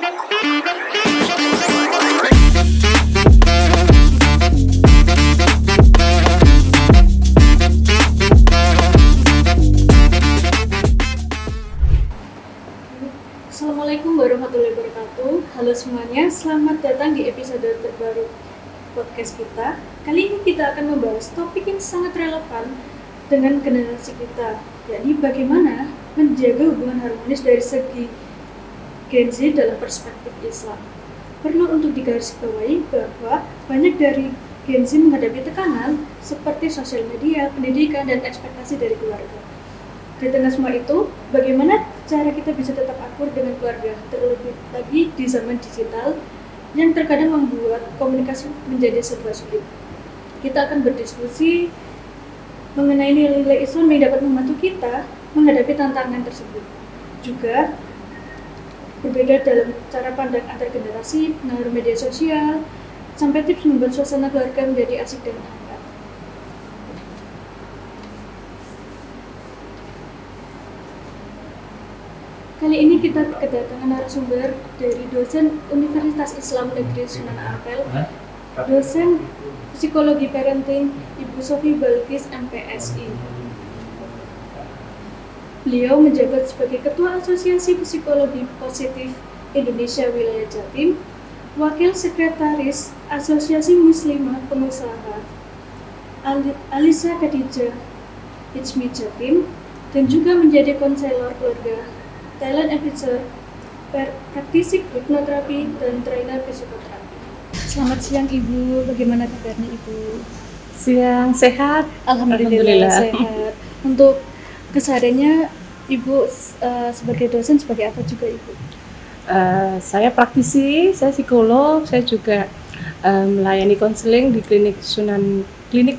Assalamualaikum warahmatullahi wabarakatuh. Halo semuanya, selamat datang di episode terbaru podcast kita. Kali ini kita akan membahas topik yang sangat relevan dengan generasi kita, yakni bagaimana menjaga hubungan harmonis dari segi Gen Z dalam perspektif Islam. Perlu untuk digarisbawahi bahwa banyak dari Gen Z menghadapi tekanan seperti sosial media, pendidikan, dan ekspektasi dari keluarga. Di tengah semua itu, bagaimana cara kita bisa tetap akur dengan keluarga, terlebih lagi di zaman digital yang terkadang membuat komunikasi menjadi serba sulit. Kita akan berdiskusi mengenai nilai-nilai Islam yang dapat membantu kita menghadapi tantangan tersebut. Juga berbeda dalam cara pandang antar generasi, pengaruh media sosial, sampai tips membuat suasana keluarga menjadi asik dan hangat. Kali ini kita kedatangan narasumber dari dosen Universitas Islam Negeri Sunan Ampel, dosen Psikologi Parenting, Ibu Sofi Balkis, MPSI. Beliau menjabat sebagai Ketua Asosiasi Psikologi Positif Indonesia Wilayah Jatim, Wakil Sekretaris Asosiasi Muslimah Pengusaha Alisa Khadijah Hijmi Jatim, dan juga menjadi konselor keluarga, talent advisor, praktisi hipnoterapi, dan trainer psikoterapi. Selamat siang Ibu, bagaimana kabarnya Ibu? Siang, sehat? Alhamdulillah sehat. Untuk kesehariannya Ibu sebagai dosen, sebagai apa juga Ibu? Saya praktisi, saya psikolog, saya juga melayani konseling di klinik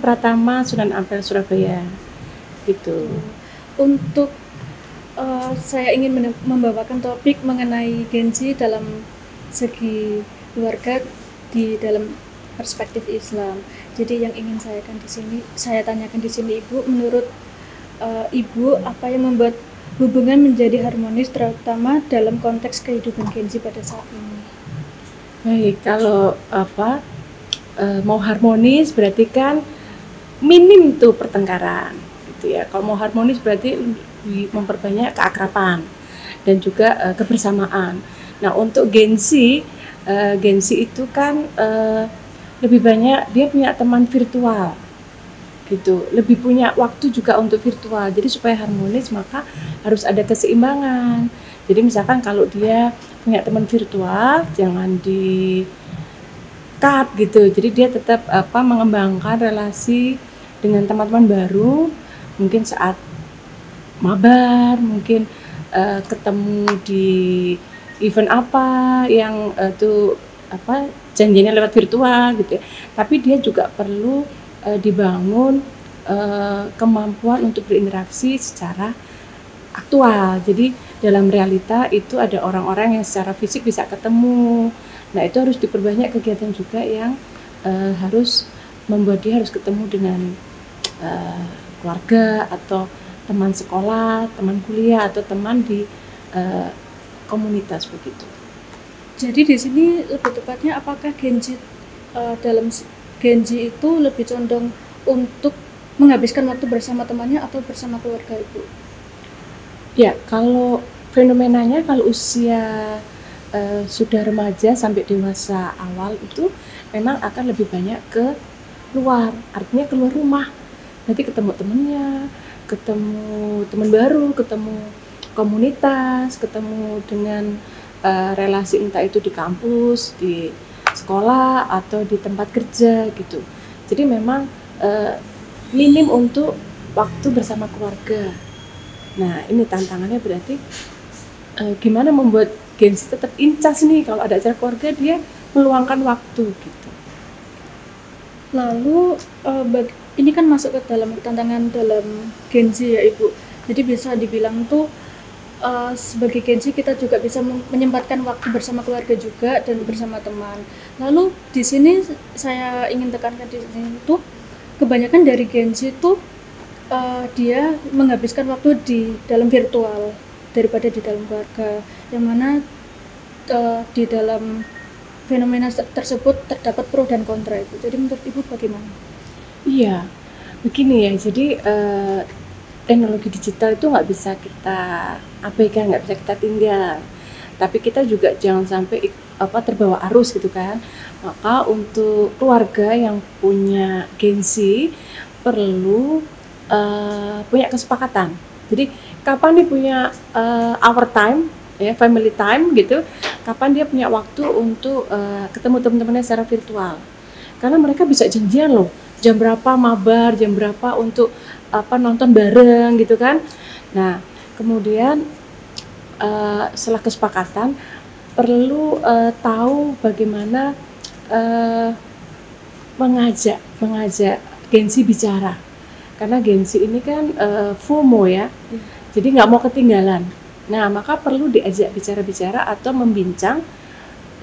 Pratama Sunan Ampel Surabaya. Gitu. Untuk saya ingin membawakan topik mengenai Gen Z dalam segi keluarga di dalam perspektif Islam. Jadi yang ingin saya tanyakan di sini Ibu, menurut Ibu apa yang membuat hubungan menjadi harmonis terutama dalam konteks kehidupan Gen Z pada saat ini? Baik, kalau mau harmonis berarti kan minim tuh pertengkaran, gitu ya. Kalau mau harmonis berarti memperbanyak keakraban dan juga kebersamaan. Nah, untuk Gen Z itu kan lebih banyak dia punya teman virtual, gitu. Lebih punya waktu juga untuk virtual. Jadi supaya harmonis maka harus ada keseimbangan. Jadi misalkan kalau dia punya teman virtual jangan di cut gitu. Jadi dia tetap mengembangkan relasi dengan teman-teman baru, mungkin saat mabar, mungkin ketemu di event apa yang janjinya lewat virtual gitu ya. Tapi dia juga perlu dibangun kemampuan untuk berinteraksi secara aktual. Jadi dalam realita itu ada orang-orang yang secara fisik bisa ketemu. Nah, itu harus diperbanyak kegiatan juga yang harus membuat dia harus ketemu dengan keluarga atau teman sekolah, teman kuliah, atau teman di komunitas begitu. Jadi di sini lebih tepatnya apakah dalam Gen Z itu lebih condong untuk menghabiskan waktu bersama temannya atau bersama keluarga Ibu? Ya, kalau fenomenanya kalau usia sudah remaja sampai dewasa awal itu memang akan lebih banyak ke luar, artinya keluar rumah. Nanti ketemu temennya, ketemu teman baru, ketemu komunitas, ketemu dengan relasi entah itu di kampus, di sekolah, atau di tempat kerja gitu. Jadi memang minim untuk waktu bersama keluarga. Nah, ini tantangannya berarti gimana membuat Gen Z tetap incas nih kalau ada acara keluarga dia meluangkan waktu gitu. Lalu ini kan masuk ke dalam tantangan dalam Gen Z ya Ibu. Jadi bisa dibilang tuh sebagai Gen Z kita juga bisa menyempatkan waktu bersama keluarga juga dan bersama teman. Lalu di sini saya ingin tekankan di sini tuh kebanyakan dari Gen Z tuh dia menghabiskan waktu di dalam virtual daripada di dalam keluarga, yang mana di dalam fenomena tersebut terdapat pro dan kontra itu. Jadi menurut Ibu bagaimana? Iya, begini ya. Jadi teknologi digital itu nggak bisa kita abaikan, nggak bisa kita tinggal. Tapi kita juga jangan sampai terbawa arus gitu kan. Maka untuk keluarga yang punya gengsi perlu punya kesepakatan. Jadi kapan nih punya our time, ya family time gitu. Kapan dia punya waktu untuk ketemu teman-temannya secara virtual. Karena mereka bisa janjian loh, jam berapa mabar, jam berapa untuk nonton bareng gitu kan. Nah, kemudian setelah kesepakatan perlu tahu bagaimana mengajak gengsi bicara. Karena gengsi ini kan FOMO ya, jadi nggak mau ketinggalan. Nah, maka perlu diajak bicara-bicara atau membincang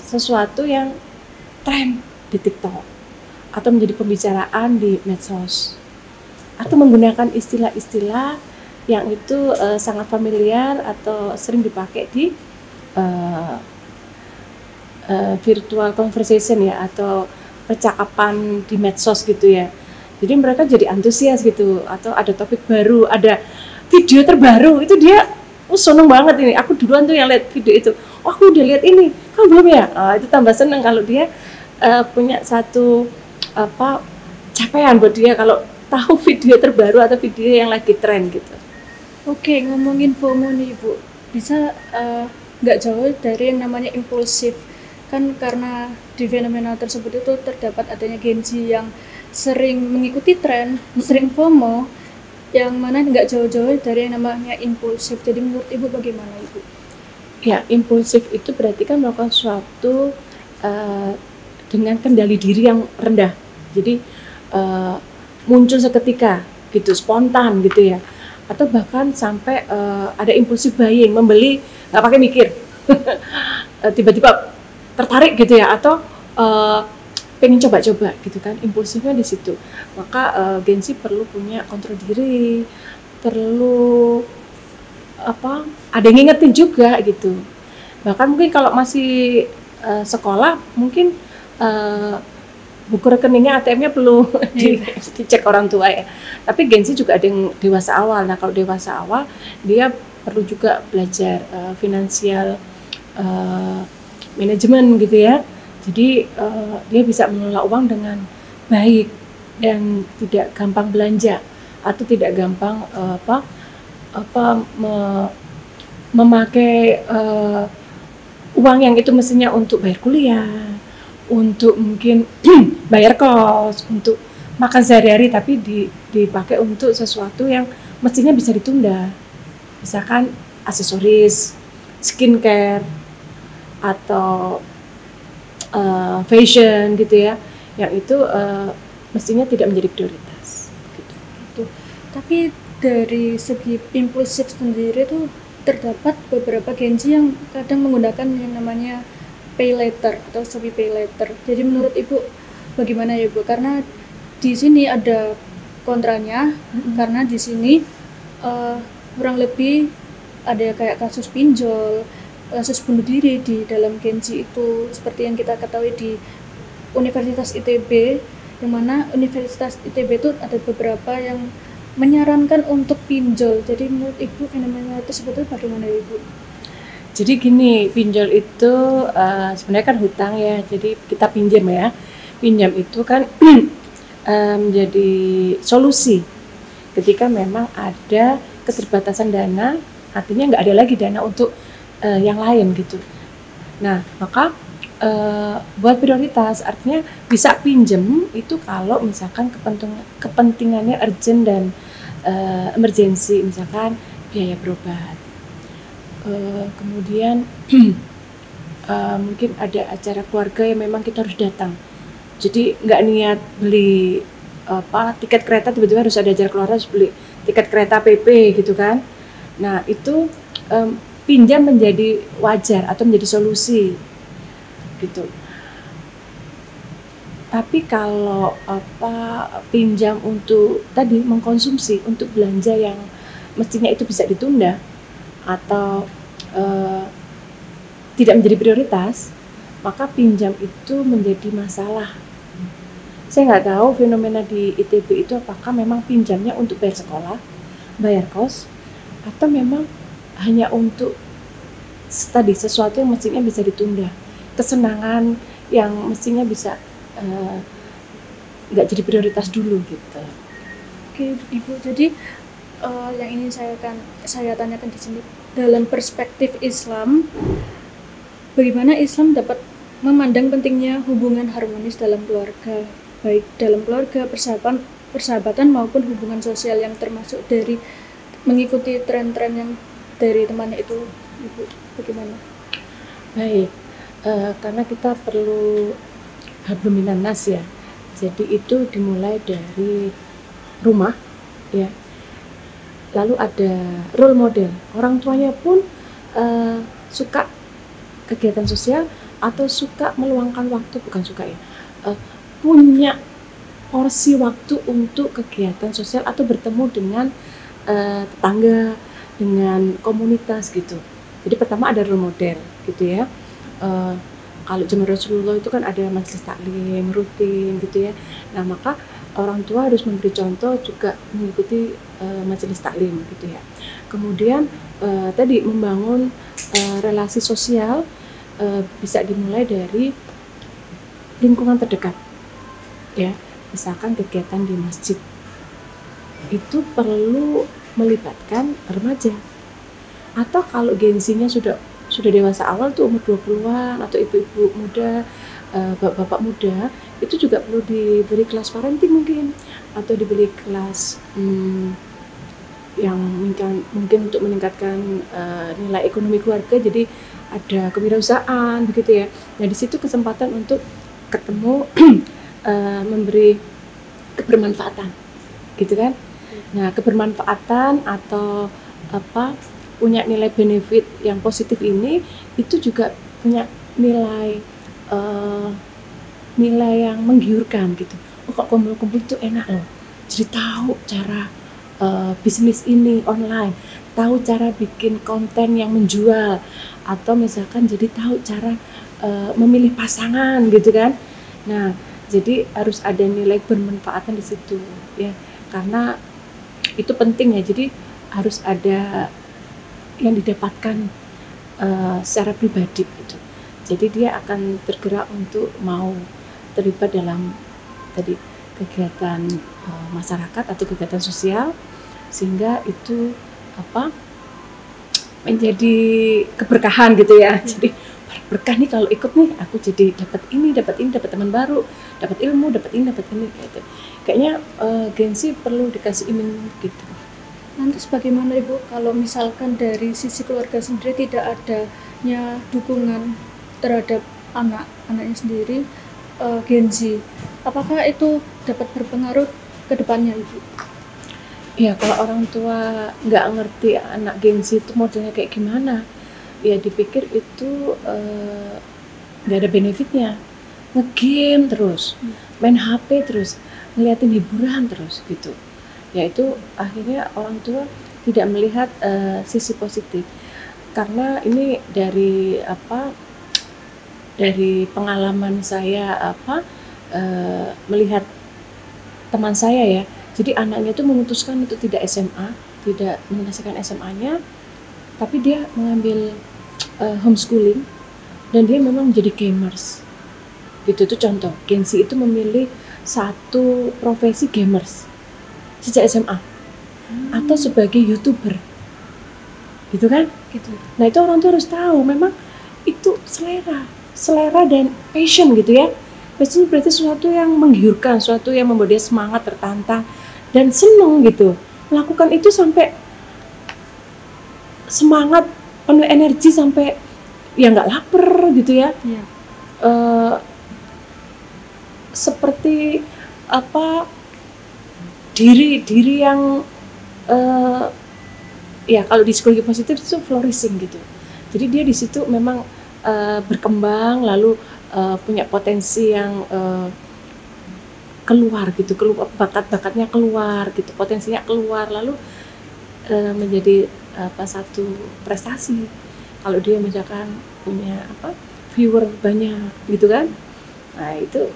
sesuatu yang tren di TikTok atau menjadi pembicaraan di medsos, atau menggunakan istilah-istilah yang itu sangat familiar atau sering dipakai di virtual conversation ya, atau percakapan di medsos gitu ya. Jadi mereka jadi antusias gitu, atau ada topik baru, ada video terbaru, itu dia seneng banget ini, aku duluan tuh yang lihat video itu, oh aku udah lihat ini, kamu belum ya? Itu tambah seneng kalau dia punya satu capaian buat dia kalau tahu video terbaru atau video yang lagi tren gitu. Oke, ngomongin FOMO nih Ibu, bisa nggak jauh dari yang namanya impulsif. Kan karena di fenomena tersebut itu terdapat adanya gengsi yang sering mengikuti tren, sering FOMO, yang mana nggak jauh-jauh dari yang namanya impulsif. Jadi menurut Ibu bagaimana Ibu? Ya, impulsif itu berarti kan melakukan sesuatu dengan kendali diri yang rendah. Jadi muncul seketika gitu, spontan gitu ya. Atau bahkan sampai ada impulsif buying, membeli nggak pakai mikir. Tiba-tiba tertarik gitu ya, atau pengen coba-coba gitu kan, impulsifnya di situ. Maka gengsi perlu punya kontrol diri, perlu ada yang ngingetin juga gitu. Bahkan mungkin kalau masih sekolah mungkin buku rekeningnya, ATM-nya perlu dicek orang tua ya. Tapi gengsi juga ada yang dewasa awal. Nah, kalau dewasa awal dia perlu juga belajar finansial manajemen gitu ya. Jadi dia bisa mengelola uang dengan baik dan tidak gampang belanja atau tidak gampang memakai uang yang itu mestinya untuk bayar kuliah, untuk mungkin bayar kos, untuk makan sehari-hari, tapi dipakai untuk sesuatu yang mestinya bisa ditunda. Misalkan aksesoris, skincare, atau fashion gitu ya, yang itu mestinya tidak menjadi prioritas gitu. Tapi dari segi impulsif sendiri tuh terdapat beberapa gengsi yang kadang menggunakan yang namanya pay later atau Shopee pay later. Jadi menurut Ibu bagaimana ya Bu? Karena di sini ada kontranya, karena di sini kurang lebih ada kayak kasus pinjol, kasus bunuh diri di dalam gengsi itu, seperti yang kita ketahui di Universitas ITB, yang mana Universitas ITB itu ada beberapa yang menyarankan untuk pinjol. Jadi menurut Ibu fenomena tersebut bagaimana Ibu? Jadi gini, pinjol itu sebenarnya kan hutang ya, jadi kita pinjam ya. Pinjam itu kan menjadi solusi ketika memang ada keterbatasan dana, artinya nggak ada lagi dana untuk yang lain gitu. Nah, maka buat prioritas, artinya bisa pinjem itu kalau misalkan kepentingannya urgent dan emergency, misalkan biaya berobat, kemudian mungkin ada acara keluarga yang memang kita harus datang, jadi nggak niat beli tiket kereta, tiba-tiba harus ada acara keluarga, harus beli tiket kereta PP gitu kan. Nah, itu pinjam menjadi wajar atau menjadi solusi gitu. Tapi kalau pinjam untuk tadi mengkonsumsi, untuk belanja yang mestinya itu bisa ditunda atau tidak menjadi prioritas, maka pinjam itu menjadi masalah. Saya nggak tahu fenomena di ITB itu apakah memang pinjamnya untuk bayar sekolah, bayar kos, atau memang hanya untuk tadi sesuatu yang mestinya bisa ditunda, kesenangan yang mestinya bisa nggak jadi prioritas dulu gitu. Oke, Ibu. Jadi yang ingin saya tanyakan di sini, dalam perspektif Islam, bagaimana Islam dapat memandang pentingnya hubungan harmonis dalam keluarga, baik dalam keluarga, persahabatan maupun hubungan sosial yang termasuk dari mengikuti tren-tren yang dari temannya itu, Ibu, bagaimana? Baik, karena kita perlu hablum minan nas ya. Jadi itu dimulai dari rumah ya. Lalu ada role model. Orang tuanya pun suka kegiatan sosial atau suka meluangkan waktu, bukan suka ya, punya porsi waktu untuk kegiatan sosial atau bertemu dengan tetangga, dengan komunitas gitu. Jadi pertama ada role model gitu ya. Kalau zaman Rasulullah itu kan ada majelis taklim rutin gitu ya. Nah maka orang tua harus memberi contoh juga mengikuti majelis taklim gitu ya. Kemudian tadi membangun relasi sosial bisa dimulai dari lingkungan terdekat ya, misalkan kegiatan di masjid itu perlu melibatkan remaja, atau kalau gengsinya sudah dewasa awal tuh umur 20-an atau ibu-ibu muda, bapak-bapak muda, itu juga perlu diberi kelas parenting mungkin, atau diberi kelas yang mungkin untuk meningkatkan nilai ekonomi keluarga, jadi ada kewirausahaan begitu ya. Nah di situ kesempatan untuk ketemu memberi kebermanfaatan gitu kan. Nah kebermanfaatan atau punya nilai benefit yang positif ini itu juga punya nilai yang menggiurkan gitu. Oh kok kumpul-kumpul itu enak loh, jadi tahu cara bisnis ini online, tahu cara bikin konten yang menjual, atau misalkan jadi tahu cara memilih pasangan gitu kan. Nah jadi harus ada nilai bermanfaatan di situ ya, karena itu penting ya. Jadi harus ada yang didapatkan secara pribadi gitu. Jadi dia akan tergerak untuk mau terlibat dalam tadi kegiatan masyarakat atau kegiatan sosial, sehingga itu menjadi keberkahan gitu ya. Jadi berkah nih kalau ikut nih, aku jadi dapat ini, dapat teman baru, dapat ilmu, dapat ini gitu. Kayaknya gengsi perlu dikasih iming gitu. Lantas bagaimana Ibu kalau misalkan dari sisi keluarga sendiri tidak adanya dukungan terhadap anaknya sendiri gengsi, apakah itu dapat berpengaruh ke depannya Ibu? Ya kalau orang tua nggak ngerti anak gengsi itu modelnya kayak gimana, ya dipikir itu nggak ada benefitnya, ngegame terus, main HP terus, ngeliatin hiburan terus gitu. Ya itu akhirnya orang tua tidak melihat sisi positif. Karena ini dari pengalaman saya melihat teman saya ya. Jadi anaknya itu memutuskan untuk tidak SMA, tidak menyelesaikan SMA-nya, tapi dia mengambil homeschooling dan dia memang menjadi gamers. Gitu itu contoh. Gengsi itu memilih satu profesi gamers sejak SMA atau sebagai YouTuber. Gitu kan? Gitu. Nah, itu orang tuh harus tahu memang itu selera dan passion gitu ya. Passion berarti sesuatu yang menggiurkan, sesuatu yang membuat dia semangat, tertantang dan seneng gitu. Melakukan itu sampai semangat, penuh energi sampai ya nggak lapar gitu ya. Iya. Seperti diri yang ya kalau di psikologi positif itu flourishing gitu. Jadi dia di situ memang berkembang, lalu punya potensi yang keluar gitu, bakat-bakatnya keluar gitu, potensinya keluar, lalu menjadi satu prestasi kalau dia misalkan punya viewer banyak gitu kan. Nah itu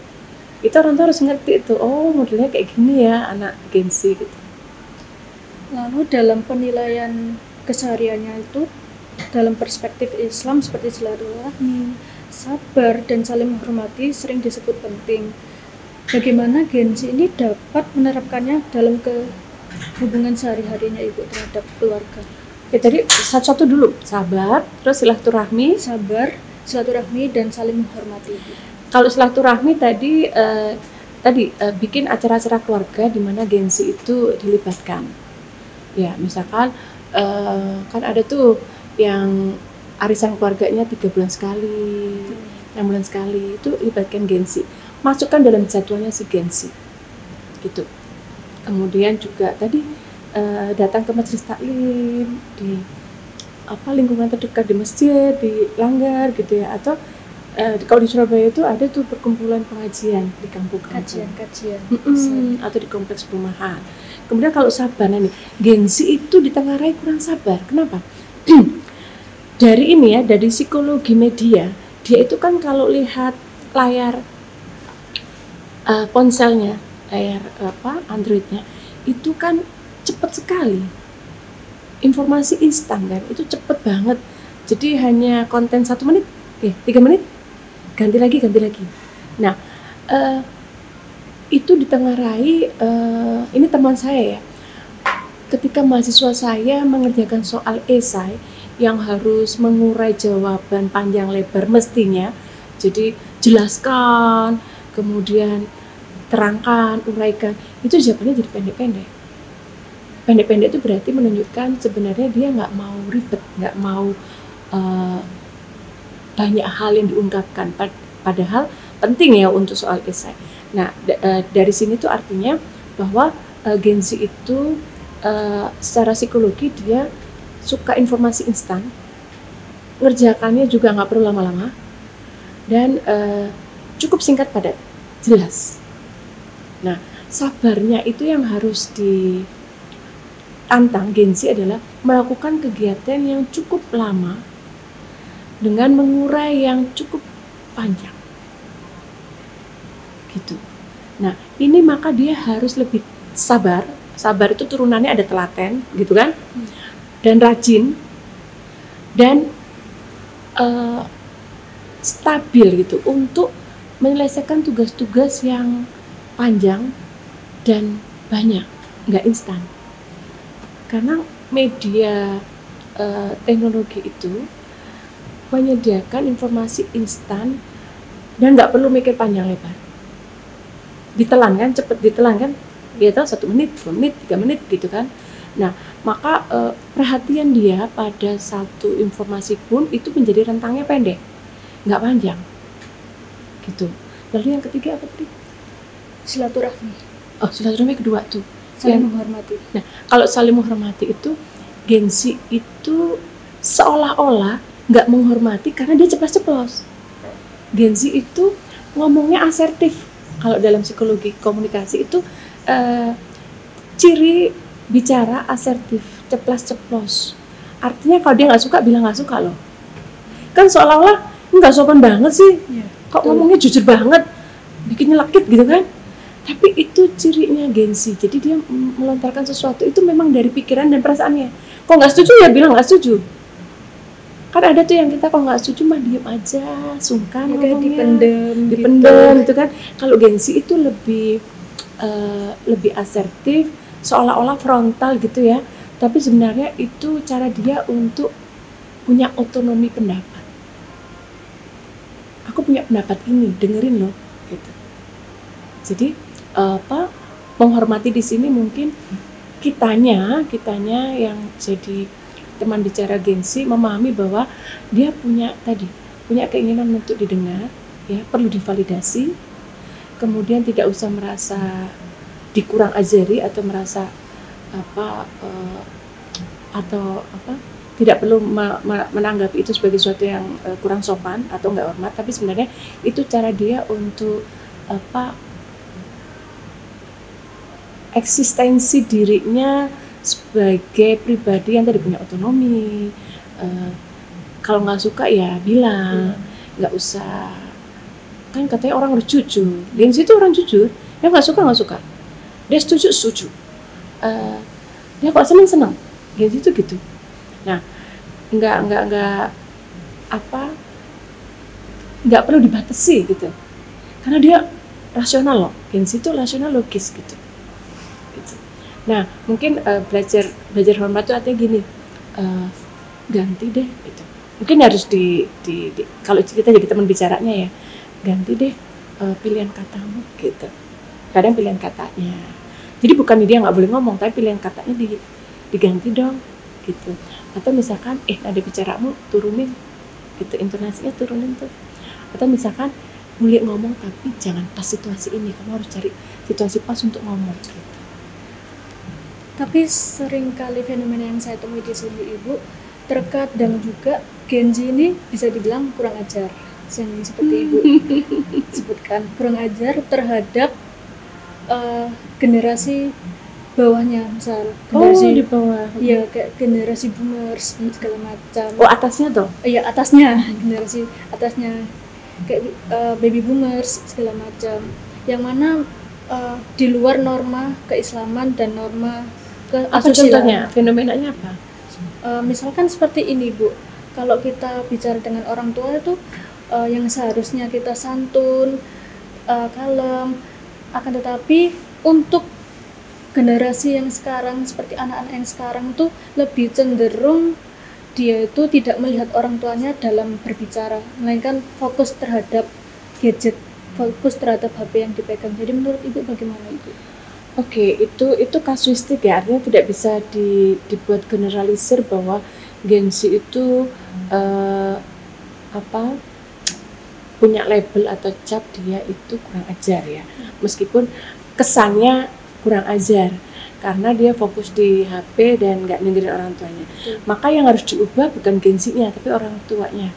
orang tuh harus ngerti itu, oh modelnya kayak gini ya anak Gen Z gitu. Lalu dalam penilaian kesehariannya itu dalam perspektif Islam seperti silaturahmi, sabar, dan saling menghormati sering disebut penting. Bagaimana Gen Z ini dapat menerapkannya dalam hubungan sehari-harinya ibu terhadap keluarga? Ya tadi satu-satu dulu, sabar, terus silaturahmi, dan saling menghormati. Kalau silaturahmi tadi bikin acara-acara keluarga di mana Gen Z itu dilibatkan. Ya misalkan kan ada tuh yang arisan keluarganya 3 bulan sekali, 6 bulan sekali, itu libatkan Gen Z. Masukkan dalam jadwalnya si Gen Z gitu. Kemudian juga tadi datang ke majelis taklim di lingkungan terdekat di masjid, di langgar gitu ya, atau kalau di Surabaya itu ada tuh perkumpulan pengajian di kampung-kampung, kajian atau di kompleks perumahan. Kemudian kalau sabar nih, Gen Z itu ditengarai kurang sabar. Kenapa? Dari psikologi media, dia itu kan kalau lihat layar ponselnya, layar Androidnya, itu kan cepat sekali, informasi instan kan, itu cepet banget. Jadi hanya konten 1 menit, 3 menit, ganti lagi. Nah, itu ditengarai, ini teman saya ya, ketika mahasiswa saya mengerjakan soal esai yang harus mengurai jawaban panjang lebar mestinya, jadi jelaskan, kemudian terangkan, uraikan, itu jawabannya jadi pendek-pendek. Pendek-pendek itu berarti menunjukkan sebenarnya dia nggak mau ribet, nggak mau banyak hal yang diungkapkan, padahal penting ya untuk soal esai. Nah, dari sini tuh artinya bahwa Gen Z itu secara psikologi dia suka informasi instan, ngerjakannya juga nggak perlu lama-lama, dan cukup singkat padat, jelas. Nah, sabarnya itu yang harus ditantang Gen Z adalah melakukan kegiatan yang cukup lama dengan mengurai yang cukup panjang gitu. Nah, ini maka dia harus lebih sabar. Sabar itu turunannya ada telaten gitu kan, dan rajin, dan stabil gitu untuk menyelesaikan tugas-tugas yang panjang dan banyak, nggak instan. Karena media teknologi itu menyediakan informasi instan dan nggak perlu mikir panjang lebar. Ditelan kan, cepet ditelan kan, dia tahu 1 menit, 2 menit, 3 menit gitu kan. Nah, maka perhatian dia pada satu informasi pun itu menjadi rentangnya pendek, nggak panjang gitu. Lalu yang ketiga apa tadi? Silaturahmi. Oh, silaturahmi kedua tuh, saling menghormati. Nah, kalau saling menghormati itu Gen Z itu seolah-olah nggak menghormati karena dia ceplas-ceplos. Gen Z itu ngomongnya asertif. Kalau dalam psikologi komunikasi itu ciri bicara asertif, ceplas-ceplos. Artinya kalau dia nggak suka, bilang nggak suka loh. Kan seolah-olah nggak sopan banget sih. Ya, kok ngomongnya jujur banget, bikin nyelekit gitu kan. Tapi itu cirinya Gen Z. Jadi dia melontarkan sesuatu itu memang dari pikiran dan perasaannya. Kok nggak setuju ya bilang nggak setuju. Kan ada tuh yang kita kalau nggak setuju mah diem aja, sungkan ya, ngomongnya, dipendem gitu kan. Kalau Gen Z itu lebih asertif, seolah-olah frontal gitu ya. Tapi sebenarnya itu cara dia untuk punya otonomi pendapat. Aku punya pendapat ini, dengerin loh, gitu. Jadi menghormati di sini mungkin kitanya yang jadi teman bicara Gen Z memahami bahwa dia punya keinginan untuk didengar, ya, perlu divalidasi, kemudian tidak usah merasa dikurang ajari atau merasa tidak perlu menanggapi itu sebagai sesuatu yang kurang sopan atau nggak hormat, tapi sebenarnya itu cara dia untuk eksistensi dirinya sebagai pribadi yang tadi punya otonomi, Kalau nggak suka ya bilang, nggak usah. Kan katanya orang harus jujur. Gen Z itu orang jujur. Dia nggak suka. Dia setuju. Dia kok seneng. Gen Z itu gitu. Nah, nggak perlu dibatasi gitu. Karena dia rasional loh. Gen Z itu rasional, logis gitu. Nah, mungkin belajar hormat itu artinya gini, ganti deh gitu. Mungkin harus kalau kita jadi teman bicaranya ya, ganti deh pilihan katamu gitu. Kadang pilihan katanya. Jadi bukan dia nggak boleh ngomong, tapi pilihan katanya diganti dong gitu. Atau misalkan nada bicaramu turunin gitu, intonasinya turunin tuh. Atau misalkan boleh ngomong tapi jangan pas situasi ini, kamu harus cari situasi pas untuk ngomong gitu. Tapi sering kali fenomena yang saya temui di sini Ibu, terkadang juga Gen Z ini bisa dibilang kurang ajar, yang seperti Ibu sebutkan, kurang ajar terhadap generasi bawahnya, misal generasi di bawah. Iya, kayak generasi boomers segala macam. Oh, atasnya toh? Iya, atasnya, generasi atasnya kayak baby boomers segala macam. Yang mana di luar norma keislaman dan norma apa contohnya? Fenomenanya apa? Misalkan seperti ini Bu, kalau kita bicara dengan orang tua itu yang seharusnya kita santun, kalem, akan tetapi untuk generasi yang sekarang, seperti anak-anak yang sekarang tuh lebih cenderung dia itu tidak melihat orang tuanya dalam berbicara, melainkan fokus terhadap gadget, fokus terhadap HP yang dipegang. Jadi menurut Ibu bagaimana Ibu? Oke, itu kasuistik ya, artinya tidak bisa dibuat generalisir bahwa Gen Z itu punya label atau cap dia itu kurang ajar ya. Meskipun kesannya kurang ajar karena dia fokus di HP dan nggak dengerin orang tuanya. Maka yang harus diubah bukan Gen Z-nya tapi orang tuanya.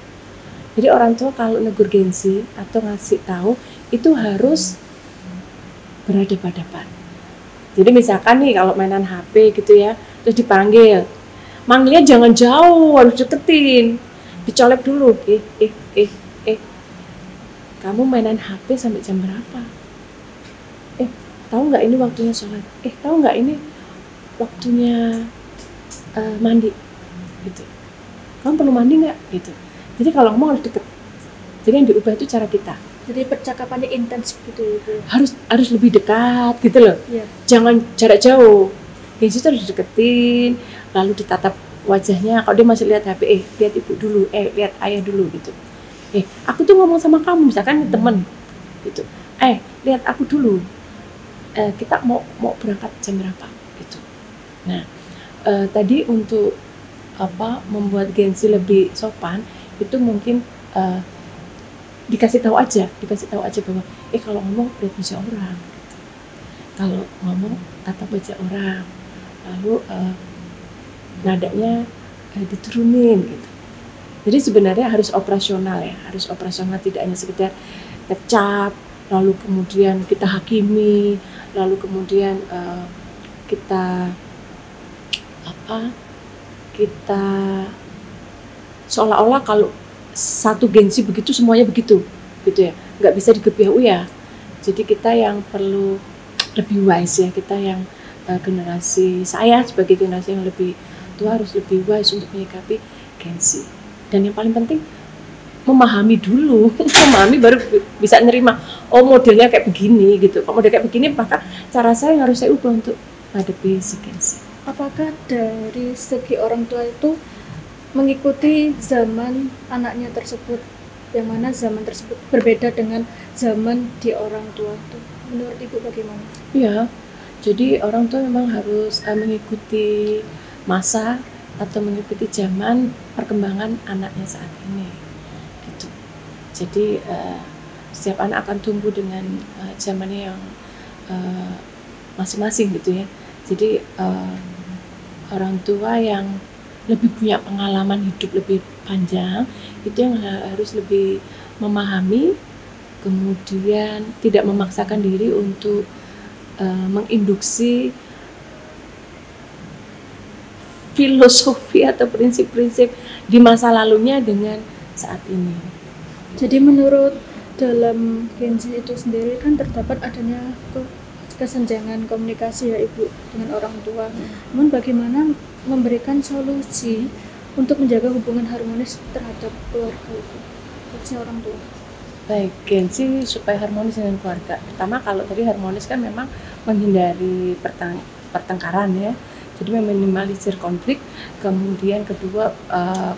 Jadi orang tua kalau negur Gen Z atau ngasih tahu itu harus berhadapan-hadapan. Jadi misalkan nih kalau mainan HP gitu ya, terus dipanggil, manggilnya jangan jauh, harus deketin, dicolek dulu, kamu mainan HP sampai jam berapa? Tahu nggak ini waktunya sholat? Tahu nggak ini waktunya mandi? Gitu. Kamu perlu mandi nggak? Gitu. Jadi kalau ngomong harus deket. Jadi yang diubah itu cara kita. Jadi percakapannya intens gitu ya. Harus lebih dekat gitu loh. Yeah. Jangan jarak jauh. Di situ harus dideketin, lalu ditatap wajahnya. Kalau dia masih lihat HP, lihat ibu dulu, lihat ayah dulu gitu. Aku tuh ngomong sama kamu, misalkan temen gitu. Lihat aku dulu. Kita mau berangkat jam berapa gitu. Nah, tadi untuk membuat Gen Z lebih sopan itu mungkin dikasih tahu aja bahwa kalau ngomong lihat wajah orang gitu. Kalau ngomong tatap wajah orang, lalu nadanya diturunin gitu. Jadi sebenarnya harus operasional ya, tidak hanya sekedar kecap lalu kemudian kita hakimi, lalu kemudian kita seolah-olah kalau satu Gen Z begitu semuanya begitu gitu ya, nggak bisa digebiau ya. Jadi kita yang perlu lebih wise ya, kita yang saya sebagai generasi yang lebih tua harus lebih wise untuk menyikapi Gen Z. Dan yang paling penting memahami dulu, memahami baru bisa nerima. Oh modelnya kayak begini gitu. Kalau model kayak begini maka cara saya yang harus saya ubah untuk menghadapi si Gen Z. Apakah dari segi orang tua itu mengikuti zaman anaknya tersebut, yang mana zaman tersebut berbeda dengan zaman di orang tua itu? Menurut Ibu bagaimana? Iya, jadi orang tua memang harus mengikuti masa atau mengikuti zaman perkembangan anaknya saat ini gitu. Jadi setiap anak akan tumbuh dengan zamannya yang masing-masing gitu ya. Jadi orang tua yang lebih punya pengalaman hidup lebih panjang itu yang harus lebih memahami, kemudian tidak memaksakan diri untuk menginduksi filosofi atau prinsip-prinsip di masa lalunya dengan saat ini. Jadi menurut dalam Gen Z itu sendiri kan terdapat adanya kesenjangan komunikasi ya Ibu dengan orang tua. Namun bagaimana memberikan solusi untuk menjaga hubungan harmonis terhadap keluarga itu, khususnya orang tua? Baik, Gen Z supaya harmonis dengan keluarga. Pertama, kalau tadi harmonis kan memang menghindari pertengkaran ya. Jadi meminimalisir konflik. Kemudian kedua,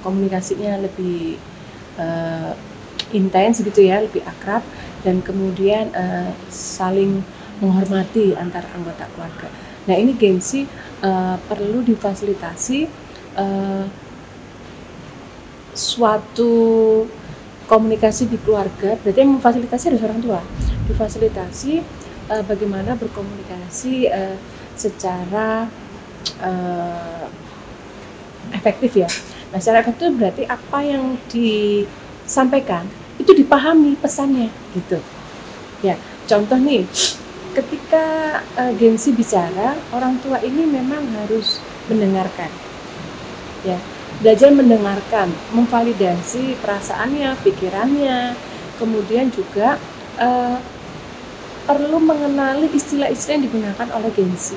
komunikasinya lebih intens gitu ya, lebih akrab, dan kemudian saling menghormati antar anggota keluarga. Nah, ini Gen Z perlu difasilitasi suatu komunikasi di keluarga. Berarti yang memfasilitasi harus orang tua. Difasilitasi bagaimana berkomunikasi secara efektif ya. Nah, secara efektif berarti apa yang disampaikan itu dipahami pesannya gitu. Ya, contoh nih, ketika Gen Z bicara, orang tua ini memang harus mendengarkan. Ya, belajar mendengarkan, memvalidasi perasaannya, pikirannya, kemudian juga perlu mengenali istilah-istilah yang digunakan oleh Gen Z.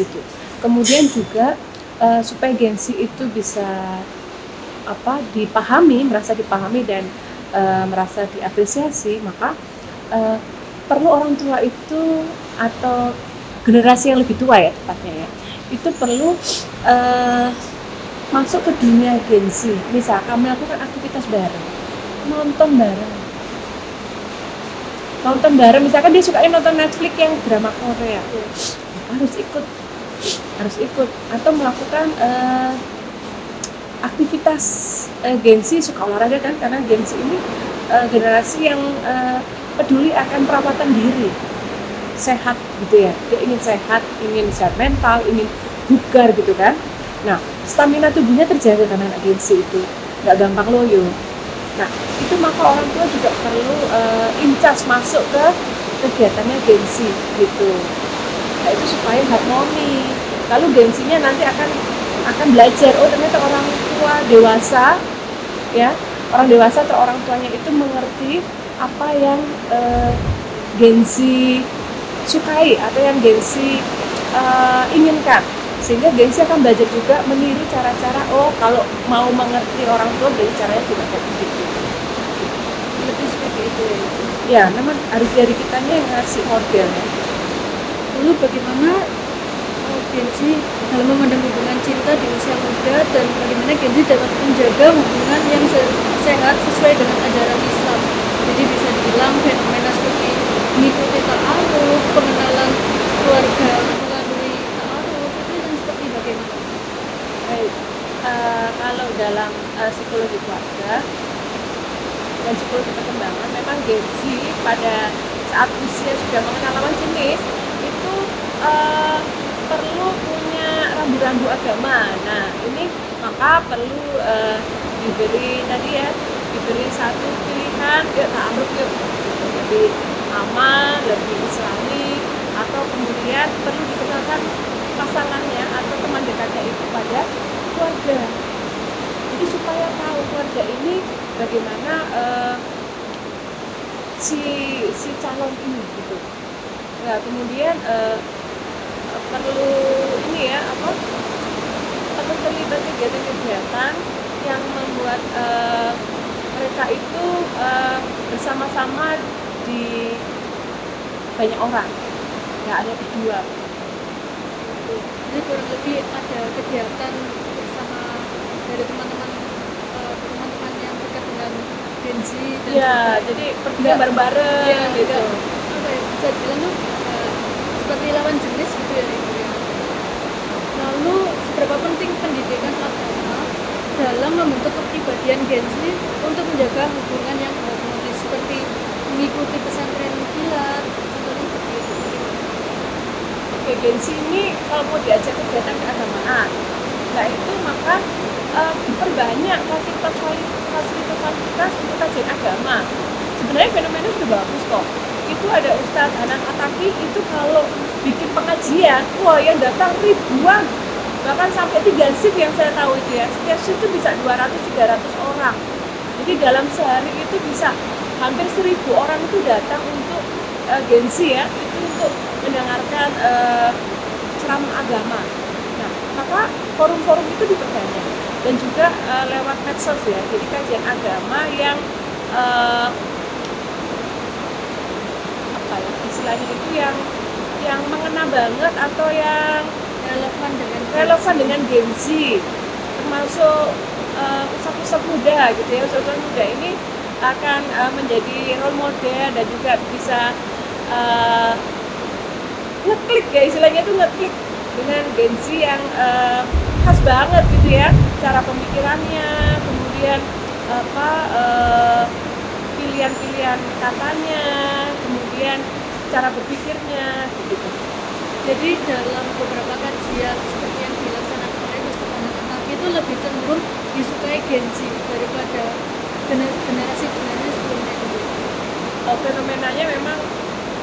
Gitu. Kemudian juga supaya Gen Z itu bisa dipahami, merasa dipahami dan merasa diapresiasi, maka perlu orang tua itu atau generasi yang lebih tua ya tepatnya ya, itu perlu masuk ke dunia Gen Z. Misalkan melakukan aktivitas bareng, nonton bareng, misalkan dia suka nonton Netflix yang drama Korea, harus ikut atau melakukan aktivitas. Gen Z suka olahraga kan, karena Gen Z ini generasi yang peduli akan perawatan diri, sehat gitu ya. Dia ingin sehat, ingin sehat mental, ingin bugar gitu kan. Nah, stamina tubuhnya terjaga karena anak Gen Z itu nggak gampang loyo. Nah, itu maka orang tua juga perlu incas masuk ke kegiatannya Gen Z gitu. Nah, itu supaya harmoni. Lalu Gen Z-nya nanti akan belajar, oh ternyata orang tua dewasa ya, orang dewasa atau orang tuanya itu mengerti apa yang Gen Z sukai atau yang Gen Z inginkan, sehingga Gen Z akan belajar juga meniru cara-cara, oh kalau mau mengerti orang tua dari caranya juga kayak begitu. Lebih seperti itu ya. Ya, memang harus dari kitanya yang ngasih modelnya. Lalu bagaimana Gen Z dalam memandang hubungan cinta di usia muda, dan bagaimana Gen Z dapat menjaga hubungan yang sehat sesuai dengan ajaran Islam? Jadi bisa dibilang fenomena seperti mengikuti ta'aruf, pengenalan keluarga melalui ta'aruf, itu yang seperti bagaimana? Baik, kalau dalam psikologi keluarga dan psikologi perkembangan, memang Gen Z pada saat usia sudah mengenal lawan jenis itu perlu punya rambu-rambu agama. Nah, ini maka perlu diberi satu pilihan, yuk ta'aruf yuk, lebih aman, lebih islami, atau kemudian perlu dikenalkan pasangannya atau teman dekatnya itu pada keluarga. Jadi supaya tahu keluarga ini bagaimana si calon ini gitu. Ya, kemudian perlu perlu terlibat kegiatan-kegiatan yang membuat mereka itu bersama-sama di banyak orang, nggak ada berdua. Jadi kurang lebih ada kegiatan bersama dari teman-teman yang dekat dengan Gen Z dan ya, jadi pergi bareng-bareng ya, gitu. Bisa dibilang tuh seperti lawan jenis gitu ya. Lalu seberapa penting pendidikan agama dalam membentuk kepribadian Gen Z untuk menjaga hubungan yang harmonis, seperti mengikuti pesantren kilat, contohnya seperti itu? Oke, Gen Z ini kalau mau diajak kegiatan keagamaan, nah itu maka diperbanyak fasilitas untuk kajian agama. Sebenarnya fenomena sudah bagus kok. Itu ada Ustadz Hanan Ataki itu kalau bikin pengajian, wah yang datang ribuan. bahkan sampai 3 shift yang saya tahu itu ya, setiap shift itu bisa 200-300 orang. Jadi dalam sehari itu bisa hampir 1.000 orang itu datang untuk Gensi ya, itu untuk mendengarkan ceramah agama. Nah, maka forum-forum itu diperbanyak dan juga lewat medsos ya, jadi kajian agama yang apa ya istilahnya itu yang mengena banget atau yang relevan dengan Gensi, termasuk ustadz muda gitu ya. Ustadz muda ini akan menjadi role model dan juga bisa ngeklik ya, istilahnya itu ngeklik dengan Gensi yang khas banget gitu ya, cara pemikirannya, kemudian pilihan-pilihan katanya, kemudian cara berpikirnya gitu. Jadi dalam beberapa kajian seperti yang dilaksanakan oleh Ustaz anak-anak itu lebih cenderung disukai Gensi daripada generasi sebelumnya itu. Fenomenanya memang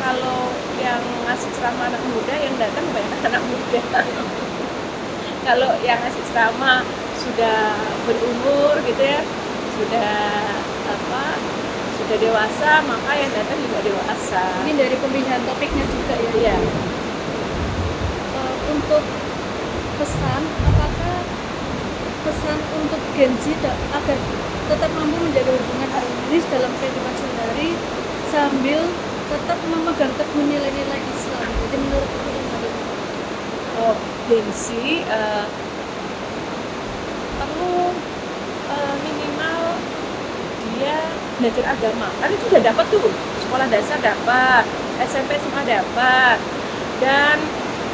kalau yang ngasih ceramah anak muda, yang datang banyak anak muda. Kalau yang ngasih ceramah sudah berumur gitu ya, sudah dewasa, maka yang datang juga dewasa. Ini dari pemilihan topiknya juga ya. Iya. Untuk pesan, apakah pesan untuk Gensi agar tetap mampu menjaga hubungan harmonis dalam kehidupan sehari sambil tetap memegang teguh nilai-nilai Islam? Jadi menurut Gensi perlu minimal dia belajar agama. Kan itu udah dapat tuh, sekolah dasar dapat, SMP SMA dapat, dan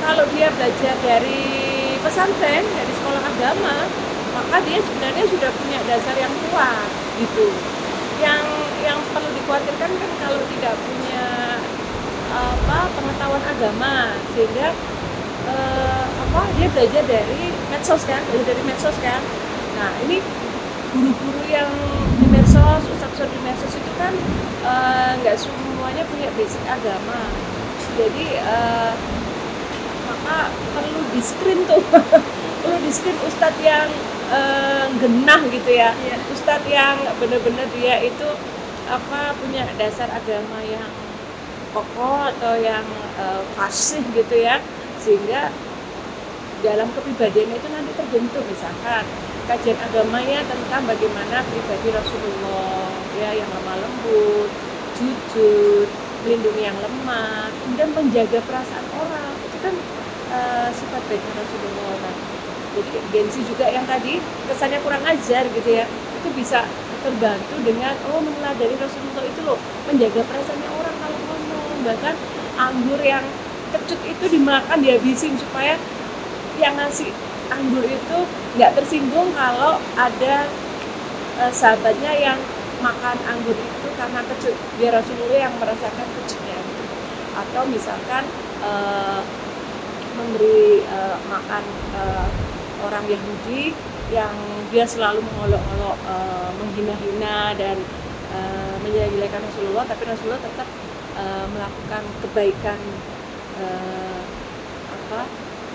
kalau dia belajar dari pesantren, dari sekolah agama, maka dia sebenarnya sudah punya dasar yang kuat gitu. Yang perlu dikhawatirkan kan kalau tidak punya pengetahuan agama, sehingga dia belajar dari medsos kan, Nah ini guru-guru yang di medsos, ustadz di medsos itu kan nggak semuanya punya basic agama, jadi maka perlu di screen tuh, perlu di screen ustadz yang genah gitu ya, ustadz yang benar-benar dia itu punya dasar agama yang kokoh atau yang fasih gitu ya, sehingga dalam kepribadiannya itu nanti terbentuk, misalkan kajian agamanya tentang bagaimana pribadi Rasulullah ya, yang lemah lembut, jujur, melindungi yang lemah, kemudian menjaga perasaan orang, itu kan sifat baiknya Rasulullah. Nah, jadi Gensi juga yang tadi kesannya kurang ajar gitu ya, itu bisa terbantu dengan meneladani Rasulullah itu loh, menjaga perasaannya orang kalau ngomong, bahkan anggur yang kecut itu dimakan, dihabisin supaya yang ngasih anggur itu nggak tersinggung kalau ada sahabatnya yang makan anggur itu karena kecut, biar Rasulullah yang merasakan kecutnya. Atau misalkan memberi makan orang Yahudi yang dia selalu mengolok-olok, menghina-hina dan menjelek-jelekan Rasulullah, tapi Rasulullah tetap melakukan kebaikan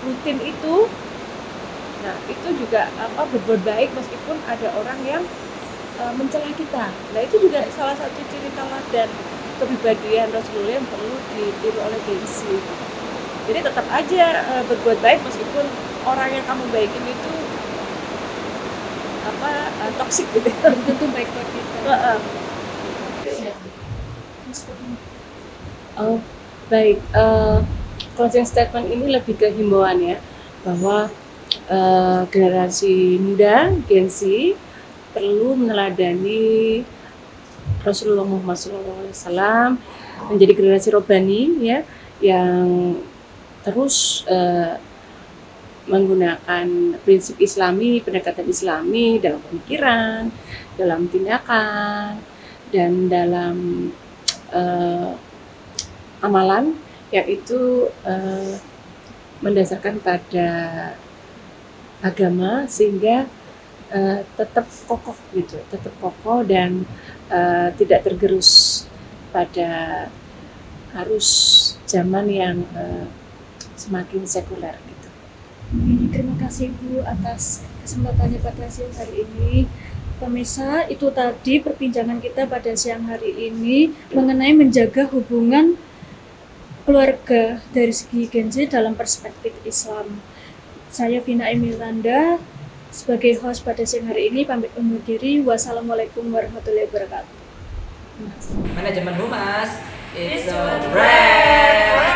rutin itu. Nah itu juga berbuat baik meskipun ada orang yang mencela kita. Nah itu juga salah satu ciri teladan kepribadian Rasulullah yang perlu ditiru oleh Gensi. Jadi tetap aja berbuat baik meskipun orang yang kamu baikin itu toksik gitu. Tentu baik buat kita. Baik. Closing statement ini lebih ke himbauan ya, bahwa generasi muda Gensi perlu meneladani Rasulullah Muhammad SAW, menjadi generasi robani ya, yang terus menggunakan prinsip Islami, pendekatan Islami dalam pemikiran, dalam tindakan, dan dalam amalan, yaitu mendasarkan pada agama, sehingga tetap kokoh gitu, tetap kokoh dan tidak tergerus pada arus zaman yang semakin sekuler gitu. Terima kasih Bu atas kesempatannya pada siang hari ini. Pemirsa, itu tadi perbincangan kita pada siang hari ini mengenai menjaga hubungan keluarga dari segi Gen Z dalam perspektif Islam. Saya Vina Emilanda sebagai host pada siang hari ini pamit undur diri. Wassalamualaikum warahmatullahi wabarakatuh. Manajemen Humas, it's a wrap.